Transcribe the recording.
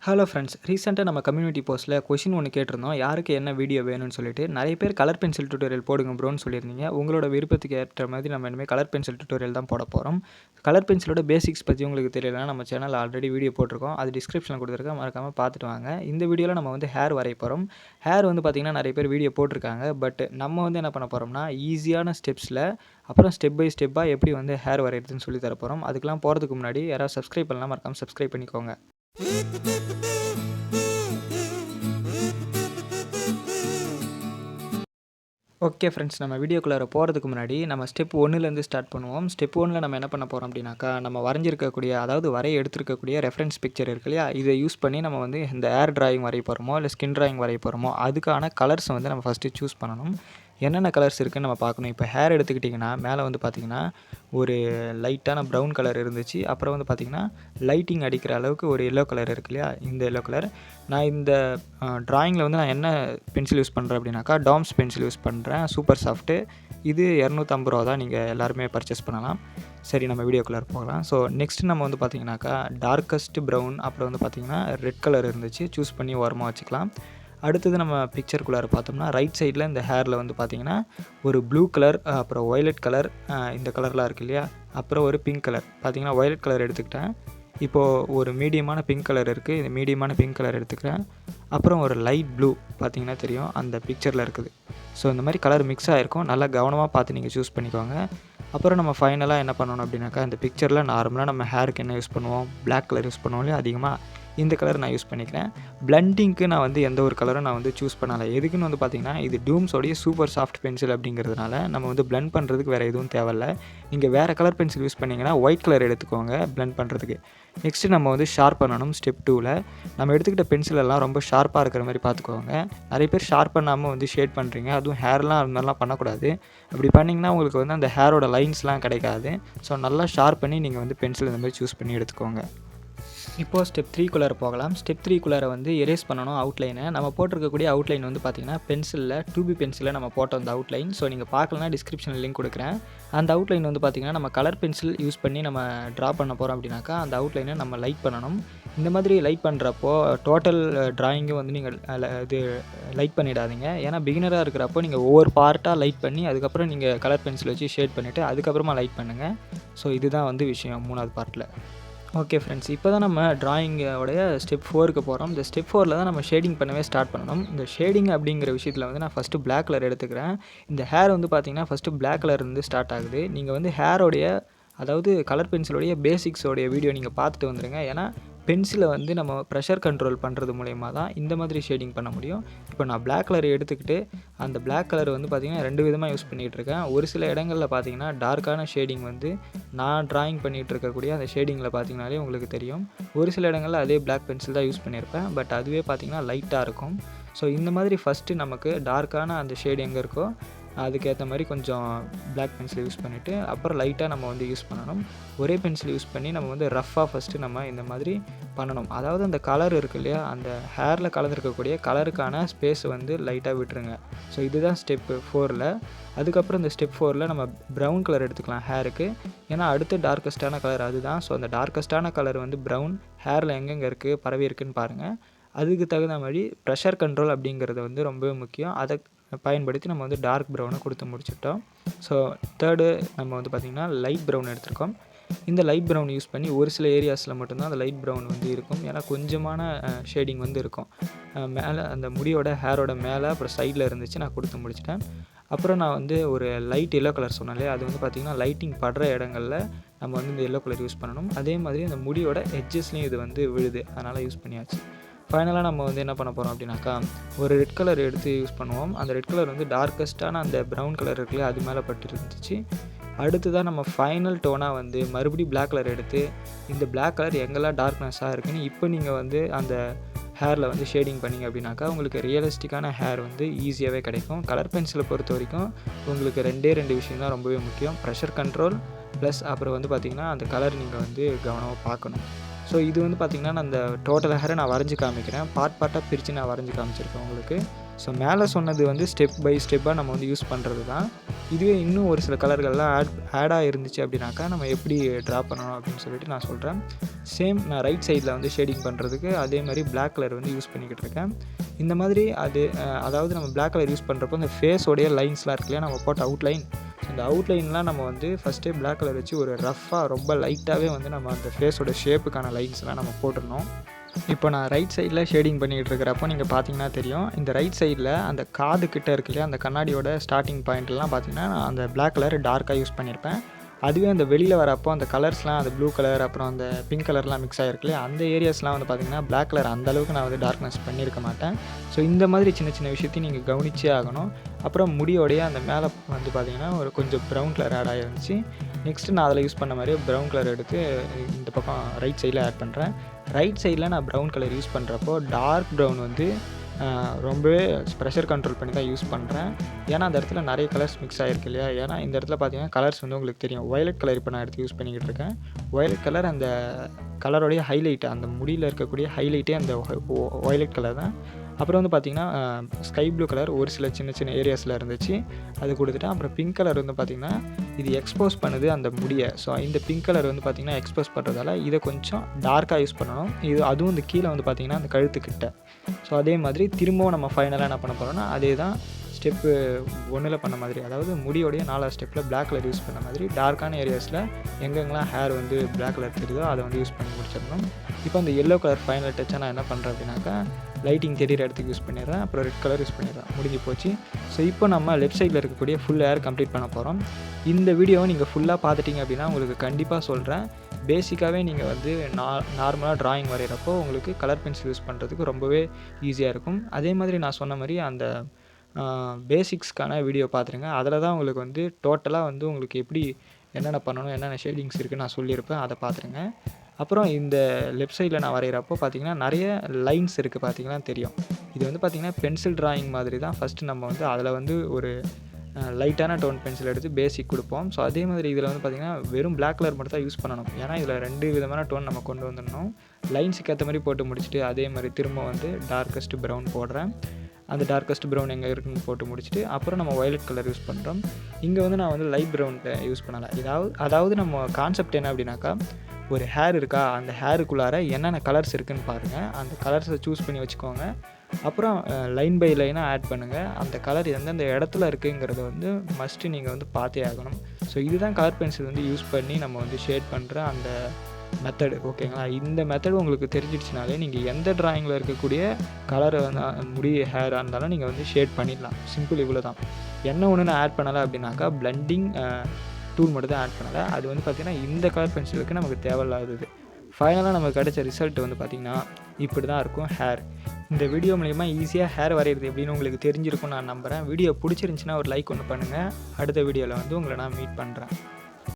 Hello friends, ரீசெண்டாக நம்ம community போஸ்ட்டில் கொஷின் ஒன்று கேட்டிருந்தோம். யாருக்கு என்ன வீடியோ வேணும்னு சொல்லிட்டு நிறைய பேர் கலர் பென்சில் டியூட்டோரியல் போடுங்க ப்ரோன்னு சொல்லியிருந்தீங்க. உங்களோட விருப்பத்துக்கு ஏற்ற மாதிரி நம்ம இனிமேல் கலர் பென்சில் டியூட்டோரியல் தான் போட போகிறோம். கலர் பென்சிலோட பேசிக்ஸ் பற்றி உங்களுக்கு தெரியலனா நம்ம சேனல் ஆல்ரெடி வீடியோ போட்டிருக்கோம். அது டிஸ்கிரிப்ஷனில் கொடுத்துருக்கேன், மறக்காமல் பார்த்துட்டு வாங்க. இந்த வீடியோவில் நம்ம வந்து ஹேர் வரைய போகிறோம். ஹேர் வந்து பார்த்திங்கன்னா நிறைய பேர் வீடியோ போட்டிருக்காங்க. பட் நம்ம வந்து என்ன பண்ண போகிறோம்னா ஈஸியான ஸ்டெப்ஸில் அப்புறம் ஸ்டெப் பை ஸ்டெப்பாக எப்படி வந்து ஹேர் வரையிறதுன்னு சொல்லி தர போகிறோம். அதுக்கெலாம் போகிறதுக்கு முன்னாடி யாராவது சப்ஸ்கிரைப் பண்ணலாம், மறக்காமல் சப்ஸ்கிரைப் பண்ணிக்கோங்க. ஓகே ஃப்ரெண்ட்ஸ், நம்ம வீடியோக்குள்ளார போகிறதுக்கு முன்னாடி நம்ம ஸ்டெப் 1லேருந்து ஸ்டார்ட் பண்ணுவோம். ஸ்டெப் 1ல் நம்ம என்ன பண்ண போகிறோம் அப்படின்னாக்கா, நம்ம வரைஞ்சிருக்கக்கூடிய அதாவது வரைய எடுத்திருக்கக்கூடிய ரெஃபரன்ஸ் பிக்சர் இருக்கு இல்லையா, இதை யூஸ் பண்ணி நம்ம வந்து இந்த ஏர் டிராயிங் வரைய போகிறோமோ இல்லை ஸ்கின் டிராயிங் வரைய போகிறோமோ அதுக்கான கலர்ஸை வந்து நம்ம ஃபஸ்ட்டு சூஸ் பண்ணணும். என்னென்ன கலர்ஸ் இருக்குதுன்னு நம்ம பார்க்கணும். இப்போ ஹேர் எடுத்துக்கிட்டிங்கன்னா மேலே வந்து பார்த்திங்கன்னா ஒரு லைட்டான ப்ரௌன் கலர் இருந்துச்சு. அப்புறம் வந்து பார்த்திங்கன்னா லைட்டிங் அடிக்கிற அளவுக்கு ஒரு எல்லோ கலர் இருக்கு இல்லையா, இந்த எல்லோ கலர். நான் இந்த ட்ராயிங்கில் வந்து நான் என்ன பென்சில் யூஸ் பண்ணுறேன் அப்படின்னாக்கா டாம்ஸ் பென்சில் யூஸ் பண்ணுறேன், சூப்பர் சாஃப்ட்டு. இது 250 ரூபா தான், நீங்கள் எல்லாருமே பர்ச்சேஸ் பண்ணலாம். சரி, நம்ம வீடியோக்குள்ளே போகலாம். ஸோ நெக்ஸ்ட் நம்ம வந்து பார்த்திங்கனாக்கா டார்க்கஸ்ட் ப்ரௌன், அப்புறம் வந்து பார்த்திங்கன்னா ரெட் கலர் இருந்துச்சு, சூஸ் பண்ணி ஓரமாக வச்சுக்கலாம். அடுத்தது நம்ம பிக்சருக்குள்ளார பார்த்தோம்னா ரைட் சைடில் இந்த ஹேரில் வந்து பார்த்திங்கன்னா ஒரு ப்ளூ கலர், அப்புறம் ஒய்லட் கலர், இந்த கலர்லாம் இருக்குது இல்லையா, அப்புறம் ஒரு பிங்க் கலர். பார்த்திங்கன்னா ஒய்லட் கலர் எடுத்துக்கிட்டேன். இப்போது ஒரு மீடியமான பிங்க் கலர் இருக்குது, இந்த மீடியமான பிங்க் கலர் எடுத்துக்கிறேன். அப்புறம் ஒரு லைட் ப்ளூ பார்த்திங்கன்னா தெரியும், அந்த பிக்சரில் இருக்குது. ஸோ இந்த மாதிரி கலர் மிக்ஸ் ஆகிருக்கும், நல்லா கவனமாக பார்த்து நீங்கள் சூஸ் பண்ணிக்கோங்க. அப்புறம் நம்ம ஃபைனலாக என்ன பண்ணணும் அப்படின்னாக்கா, இந்த பிக்சரில் நார்மலாக நம்ம ஹேருக்கு என்ன யூஸ் பண்ணுவோம், பிளாக் கலர் யூஸ் பண்ணுவோம் இல்லையா, அதிகமாக இந்த கலர் நான் யூஸ் பண்ணிக்கிறேன். பிளண்டிங்க்கு நான் வந்து எந்த ஒரு கலரும் நான் வந்து சூஸ் பண்ணலை. எதுக்குன்னு வந்து பார்த்திங்கன்னா, இது டூம்ஸோடைய சூப்பர் சாஃப்ட் பென்சில் அப்படிங்கிறதுனால நம்ம வந்து பிளண்ட் பண்ணுறதுக்கு வேறு எதுவும் தேவையில்லை. நீங்கள் வேறு கலர் பென்சில் யூஸ் பண்ணிங்கன்னா ஒயிட் கலர் எடுத்துக்கோங்க பிளண்ட் பண்ணுறதுக்கு. நெக்ஸ்ட்டு நம்ம வந்து ஷார்ப் பண்ணணும். ஸ்டெப் 2ல் நம்ம எடுத்துக்கிட்ட பென்சிலெல்லாம் ரொம்ப ஷார்ப்பாக இருக்கிற மாதிரி பார்த்துக்கோங்க. நிறைய பேர் ஷார்ப் பண்ணாமல் வந்து ஷேட் பண்ணுறீங்க, அதுவும் ஹேர்லாம் அது மாதிரிலாம் பண்ணக்கூடாது. அப்படி பண்ணிங்கன்னா உங்களுக்கு வந்து அந்த ஹேரோட லைன்ஸ்லாம் கிடைக்காது. ஸோ நல்லா ஷார்ப் பண்ணி நீங்கள் வந்து பென்சில் இந்த மாதிரி சூஸ் பண்ணி எடுத்துக்கோங்க. இப்போது ஸ்டெப் 3குள்ளார போகலாம். ஸ்டெப் 3குள்ளார வந்து எரேஸ் பண்ணணும் அவுட்லைனை. நம்ம போட்டிருக்கக்கூடிய அவுட்லைன் வந்து பார்த்திங்கன்னா பென்சிலில் 2B பென்சிலில் நம்ம போட்ட அந்த அவுட்லைன். ஸோ நீங்கள் பார்க்கலனா டிஸ்கிரிப்ஷனில் லிங்க் கொடுக்குறேன். அந்த அவுட்லைன் வந்து பார்த்திங்கன்னா நம்ம கலர் பென்சில் யூஸ் பண்ணி நம்ம ட்ரா பண்ண போகிறோம் அப்படின்னாக்கா அந்த அவுட்லைனை நம்ம லைட் பண்ணணும். இந்த மாதிரி லைட் பண்ணுறப்போ டோட்டல் ட்ராயிங்கும் வந்து நீங்கள் இது லைட் பண்ணிடாதீங்க. ஏன்னா பிகினராக இருக்கிறப்போ நீங்கள் ஒவ்வொரு பார்ட்டாக லைட் பண்ணி அதுக்கப்புறம் நீங்கள் கலர் பென்சில் வச்சு ஷேட் பண்ணிவிட்டு அதுக்கப்புறமா லைட் பண்ணுங்கள். ஸோ இதுதான் வந்து விஷயம் 3வது பார்ட்டில். ஓகே ஃப்ரெண்ட்ஸ், இப்போ தான் நம்ம ட்ராயிங்கோடைய ஸ்டெப் 4க்கு போகிறோம். இந்த ஸ்டெப் 4ல் தான் நம்ம ஷேடிங் பண்ணவே ஸ்டார்ட் பண்ணணும். இந்த ஷேடிங் அப்படிங்கிற விஷயத்தில் வந்து நான் ஃபஸ்ட்டு பிளாக் கலர் எடுத்துக்கிறேன். இந்த ஹேர் வந்து பார்த்திங்கன்னா ஃபஸ்ட்டு பிளாக் கலர் இருந்து ஸ்டார்ட் ஆகுது. நீங்கள் வந்து ஹேரோடைய அதாவது கலர் பென்சிலோடைய பேசிக்ஸோடைய வீடியோ நீங்கள் பார்த்துட்டு வந்துடுங்க. ஏன்னா பென்சிலை வந்து நம்ம ப்ரெஷர் கண்ட்ரோல் பண்ணுறது மூலயமா தான் இந்த மாதிரி ஷேடிங் பண்ண முடியும். இப்போ நான் பிளாக் கலர் எடுத்துக்கிட்டு அந்த பிளாக் கலர் வந்து பார்த்திங்கன்னா 2 விதமாக யூஸ் பண்ணிகிட்ருக்கேன். ஒரு சில இடங்களில் பார்த்திங்கன்னா டார்க்கான ஷேடிங் வந்து நான் ட்ராயிங் பண்ணிகிட்டு இருக்கக்கூடிய அந்த ஷேடிங்கில் பார்த்திங்கனாலே உங்களுக்கு தெரியும். ஒரு சில இடங்களில் அதே பிளாக் பென்சில் தான் யூஸ் பண்ணியிருப்பேன். பட் அதுவே பார்த்திங்கன்னா லைட்டாக இருக்கும். ஸோ இந்த மாதிரி ஃபஸ்ட்டு நமக்கு டார்க்கான அந்த ஷேடு எங்கே இருக்கோ அதுக்கேற்ற மாதிரி கொஞ்சம் பிளாக் பென்சில் யூஸ் பண்ணிவிட்டு அப்புறம் லைட்டாக நம்ம வந்து யூஸ் பண்ணணும். ஒரே பென்சில் யூஸ் பண்ணி நம்ம வந்து ரஃப்பாக ஃபஸ்ட்டு நம்ம இந்த மாதிரி பண்ணணும். அதாவது அந்த கலர் இருக்கு இல்லையா, அந்த ஹேரில் கலந்துருக்கக்கூடிய கலருக்கான ஸ்பேஸை வந்து லைட்டாக விட்டுருங்க. ஸோ இதுதான் ஸ்டெப்பு 4ல். அதுக்கப்புறம் இந்த ஸ்டெப் 4ல் நம்ம ப்ரௌன் கலர் எடுத்துக்கலாம் ஹேருக்கு. ஏன்னா அடுத்து டார்க்கஸ்ட்டான கலர் அதுதான். ஸோ அந்த டார்க்கஸ்ட்டான கலர் வந்து ப்ரௌன் ஹேரில் எங்கெங்கே இருக்குது பரவி இருக்குதுன்னு பாருங்கள். அதுக்கு தகுந்த மாதிரி ப்ரெஷர் கண்ட்ரோல் அப்படிங்கிறது வந்து ரொம்பவே முக்கியம். அதை பயன்படுத்தி நம்ம வந்து டார்க் ப்ரௌனை கொடுத்து முடிச்சுட்டோம். ஸோ தேர்டு நம்ம வந்து பார்த்திங்கன்னா லைட் ப்ரௌன் எடுத்திருக்கோம். இந்த லைட் ப்ரௌன் யூஸ் பண்ணி ஒரு சில ஏரியாஸில் மட்டும்தான் அந்த லைட் ப்ரௌன் வந்து இருக்கும். ஏன்னா கொஞ்சமான ஷேடிங் வந்து இருக்கும் மேலே அந்த முடியோட ஹேரோட மேலே, அப்புறம் சைடில் இருந்துச்சு, நான் கொடுத்து முடிச்சிட்டேன். அப்புறம் நான் வந்து ஒரு லைட் எல்லோ கலர் சொன்னாலே அது வந்து பார்த்திங்கன்னா லைட்டிங் படுற இடங்களில் நம்ம வந்து இந்த எல்லோ கலர் யூஸ் பண்ணணும். அதே மாதிரி அந்த முடியோட எட்ஜஸ்லேயும் இது வந்து விழுது, அதனால் யூஸ் பண்ணியாச்சு. ஃபைனலாக நம்ம வந்து என்ன பண்ண போகிறோம் அப்படின்னாக்கா ஒரு ரெட் கலர் எடுத்து யூஸ் பண்ணுவோம். அந்த ரெட் கலர் வந்து டார்க்கஸ்ட்டான அந்த ப்ரௌன் கலர் இருக்குல்லையா அது மேலே பட்டு இருந்துச்சு. அடுத்து தான் நம்ம ஃபைனல் டோனாக வந்து மறுபடியும் பிளாக் கலர் எடுத்து இந்த பிளாக் கலர் எங்கெல்லாம் டார்க்னஸ்ஸாக இருக்குன்னு இப்போ நீங்கள் வந்து அந்த ஹேரில் வந்து ஷேடிங் பண்ணிங்க அப்படின்னாக்கா உங்களுக்கு ரியலிஸ்டிக்கான ஹேர் வந்து ஈஸியாகவே கிடைக்கும். கலர் பென்சிலை பொறுத்த வரைக்கும் உங்களுக்கு 2 விஷயம் தான் ரொம்பவே முக்கியம். ப்ரெஷர் கண்ட்ரோல் ப்ளஸ் அப்புறம் வந்து பார்த்திங்கன்னா அந்த கலர் நீங்கள் வந்து கவனமாக பார்க்கணும். ஸோ இது வந்து பார்த்திங்கன்னா நான் அந்த டோட்டல் ஹேரை நான் வரைஞ்சி காமிக்கிறேன். பார்ட்டாக பிரித்து நான் வரைஞ்சி காமிச்சிருக்கேன் உங்களுக்கு. ஸோ மேலே சொன்னது வந்து ஸ்டெப் பை ஸ்டெப்பாக நம்ம வந்து யூஸ் பண்ணுறது தான். இதுவே இன்னும் ஒரு சில கலர்கள்லாம் ஆடாக இருந்துச்சு அப்படின்னாக்கா நம்ம எப்படி ட்ரா பண்ணணும் அப்படின்னு சொல்லிட்டு நான் சொல்கிறேன். சேம் நான் ரைட் சைடில் வந்து ஷேடிங் பண்ணுறதுக்கு அதே மாதிரி பிளாக் கலர் வந்து யூஸ் பண்ணிக்கிட்டு இருக்கேன். இந்த மாதிரி அதாவது நம்ம பிளாக் கலர் யூஸ் பண்ணுறப்போ இந்த ஃபேஸோடைய லைன்ஸ்லாம் இருக்கு இல்லையா, நம்ம போட்ட அவுட்லைன், இந்த அவுட்லைன்லாம் நம்ம வந்து ஃபஸ்ட்டே பிளாக் கலர் வச்சு ஒரு ரஃப்பாக ரொம்ப லைட்டாகவே வந்து நம்ம அந்த ஃபேஸோட ஷேப்புக்கான லைன்ஸ்லாம் நம்ம போட்டுடணும். இப்போ நான் ரைட் சைடில் ஷேடிங் பண்ணிகிட்டு இருக்கிறப்போ நீங்கள் பார்த்தீங்கன்னா தெரியும், இந்த ரைட் சைடில் அந்த காது கிட்டே இருக்கு இல்லையா, அந்த கண்ணாடியோட ஸ்டார்டிங் பாயிண்ட்லாம் பார்த்தீங்கன்னா நான் அந்த பிளாக் கலர் டார்க்காக யூஸ் பண்ணியிருப்பேன். அதுவே அந்த வெளியில் வரப்போ அந்த கலர்ஸ்லாம் அந்த ப்ளூ கலர் அப்புறம் அந்த பிங்க் கலர்லாம் மிக்ஸ் ஆகிருக்கு இல்லையா, அந்த ஏரியாஸ்லாம் வந்து பார்த்திங்கன்னா பிளாக் கலர் அந்தளவுக்கு நான் வந்து டார்க்னஸ் பண்ணியிருக்க மாட்டேன். ஸோ இந்த மாதிரி சின்ன சின்ன விஷயத்தையும் நீங்கள் கவனிச்சே ஆகணும். அப்புறம் முடியோடைய அந்த மேலே வந்து பார்த்திங்கன்னா ஒரு கொஞ்சம் ப்ரௌன் கலர் ஆட் ஆகிருந்துச்சு. நெக்ஸ்ட்டு நான் அதில் யூஸ் பண்ண மாதிரியே ப்ரௌன் கலர் எடுத்து இந்த பக்கம் ரைட் சைடில் ஆட் பண்ணுறேன். ரைட் சைடில் நான் ப்ரௌன் கலர் யூஸ் பண்ணுறப்போ டார்க் ப்ரௌன் வந்து ரொம்பவே ப்ரெஷர் கண்ட்ரோல் பண்ணி தான் யூஸ் பண்ணுறேன். ஏன்னா அந்த இடத்துல நிறைய கலர்ஸ் மிக்ஸ் ஆகிருக்கு இல்லையா. ஏன்னா இந்த இடத்துல பார்த்தீங்கன்னா கலர்ஸ் வந்து உங்களுக்கு தெரியும், வயலட் கலர் இப்போ நான் எடுத்து யூஸ் பண்ணிக்கிட்டு இருக்கேன். வயலட் கலர் அந்த கலரோடைய ஹைலைட்டு, அந்த முடியில் இருக்கக்கூடிய ஹைலைட்டே அந்த வயலட் கலர் தான். அப்புறம் வந்து பார்த்திங்கன்னா ஸ்கை ப்ளூ கலர் ஒரு சில சின்ன சின்ன ஏரியாஸில் இருந்துச்சு, அது கொடுத்துட்டேன். அப்புறம் பிங்க் கலர் வந்து பார்த்திங்கன்னா இது எக்ஸ்போஸ் பண்ணுது அந்த முடியை. ஸோ இந்த பிங்க் கலர் வந்து பார்த்திங்கன்னா எக்ஸ்போஸ் பண்ணுறதால இதை கொஞ்சம் டார்க்காக யூஸ் பண்ணணும். அதுவும் இந்த கீழே வந்து பார்த்திங்கன்னா அந்த கழுத்துக்கிட்ட. ஸோ அதே மாதிரி திரும்பவும் நம்ம ஃபைனலாக என்ன பண்ண போகிறோம்னா அதே தான் ஸ்டெப்பு 1ல் பண்ண மாதிரி, அதாவது முடியோடைய 4வது ஸ்டெப்பில் பிளாக் கலர் யூஸ் பண்ண மாதிரி டார்க்கான ஏரியாஸில் எங்கெங்கெல்லாம் ஹேர் வந்து பிளாக் கலர் தெரியுதோ அதை வந்து யூஸ் பண்ணி முடிச்சிடணும். இப்போ அந்த எல்லோ கலர் ஃபைனல் டச்சை நான் என்ன பண்ணுறேன் அப்படின்னாக்கா லைட்டிங் தெரியிற இடத்துக்கு யூஸ் பண்ணிடுறேன். அப்புறம் ரெட் கலர் யூஸ் பண்ணிடுறேன். முடிஞ்சு போச்சு. ஸோ இப்போ நம்ம லெஃப்ட் சைடில் இருக்கக்கூடிய ஃபுல் ஹேர் கம்ப்ளீட் பண்ண போகிறோம். இந்த வீடியோவை நீங்கள் ஃபுல்லாக பார்த்துட்டிங்க அப்படின்னா உங்களுக்கு கண்டிப்பாக சொல்கிறேன், பேசிக்காகவே நீங்கள் வந்து நார்மலாக ட்ராயிங் வரைகிறப்போ உங்களுக்கு கலர் பென்சில் யூஸ் பண்ணுறதுக்கு ரொம்பவே ஈஸியாக இருக்கும். அதே மாதிரி நான் சொன்ன மாதிரி அந்த பேசிக்ஸ்க்கான வீடியோ பார்த்துருங்க. அதில் தான் உங்களுக்கு வந்து டோட்டலாக வந்து உங்களுக்கு எப்படி என்னென்ன பண்ணணும், என்னென்ன ஷேடிங்ஸ் இருக்குதுன்னு நான் சொல்லியிருப்பேன், அதை பார்த்துருங்க. அப்புறம் இந்த லெஃப்ட் சைடில் நான் வரைகிறப்போ பார்த்திங்கன்னா நிறைய லைன்ஸ் இருக்குது, பார்த்திங்கன்னா தெரியும். இது வந்து பார்த்திங்கன்னா பென்சில் ட்ராயிங் மாதிரி தான். ஃபஸ்ட்டு நம்ம வந்து அதில் வந்து ஒரு லைட்டான டோன் பென்சில் எடுத்து பேசிக் கொடுப்போம். ஸோ அதே மாதிரி இதில் வந்து பார்த்திங்கன்னா வெறும் பிளாக் கலர் மட்டும் தான் யூஸ் பண்ணணும். ஏன்னா இதில் 2 விதமான டோன் நம்ம கொண்டு வந்துடணும். லைன்ஸுக்கு ஏற்ற மாதிரி போட்டு முடிச்சுட்டு அதே மாதிரி திரும்ப வந்து டார்க்கஸ்ட் ப்ரௌன் போடுறேன். அந்த டார்க்கஸ்ட் ப்ரௌன் எங்கே இருக்குன்னு போட்டு முடிச்சுட்டு அப்புறம் நம்ம வயலட் கலர் யூஸ் பண்ணுறோம். இங்கே வந்து நான் வந்து லைட் ப்ரௌன் யூஸ் பண்ணலை. அதாவது நம்ம கான்செப்ட் என்ன அப்படின்னாக்கா, ஒரு ஹேர் இருக்கா, அந்த ஹேருக்குள்ளார என்னென்ன கலர்ஸ் இருக்குதுன்னு பாருங்கள். அந்த கலர்ஸை சூஸ் பண்ணி வச்சுக்கோங்க. அப்புறம் லைன் பை லைனாக ஆட் பண்ணுங்கள். அந்த கலர் எந்தெந்த இடத்துல இருக்குங்கிறத வந்து மஸ்ட்டு நீங்கள் வந்து பார்த்தே ஆகணும். ஸோ இதுதான் கலர் பென்சில் வந்து யூஸ் பண்ணி நம்ம வந்து ஷேட் பண்ணுற அந்த மெத்தடு. ஓகேங்களா, இந்த மெத்தடு உங்களுக்கு தெரிஞ்சிடுச்சுனாலே நீங்கள் எந்த ட்ராயிங்கில் இருக்கக்கூடிய கலரை வந்து முடி ஹேராக இருந்தாலும் நீங்கள் வந்து ஷேட் பண்ணிடலாம். சிம்பிள், இவ்வளோ தான். என்ன ஒன்று நான் ஆட் பண்ணலை அப்படின்னாக்கா பிளண்டிங் டூல் மட்டும் தான் ஆட் பண்ணலை. அது வந்து பார்த்திங்கன்னா இந்த கலர் பென்சிலுக்கு நமக்கு தேவையில்லாதது. ஃபைனலாக நமக்கு கிடைச்ச ரிசல்ட் வந்து பார்த்திங்கன்னா இப்படி தான் இருக்கும் ஹேர். இந்த வீடியோ மூலிமா ஈஸியாக ஹேர் வரைகிறது எப்படின்னு உங்களுக்கு தெரிஞ்சிருக்கும்னு நான் நம்புகிறேன். வீடியோ பிடிச்சிருந்துச்சின்னா ஒரு லைக் ஒன்று பண்ணுங்கள். அடுத்த வீடியோவில் வந்து உங்களை நான் மீட் பண்ணுறேன்.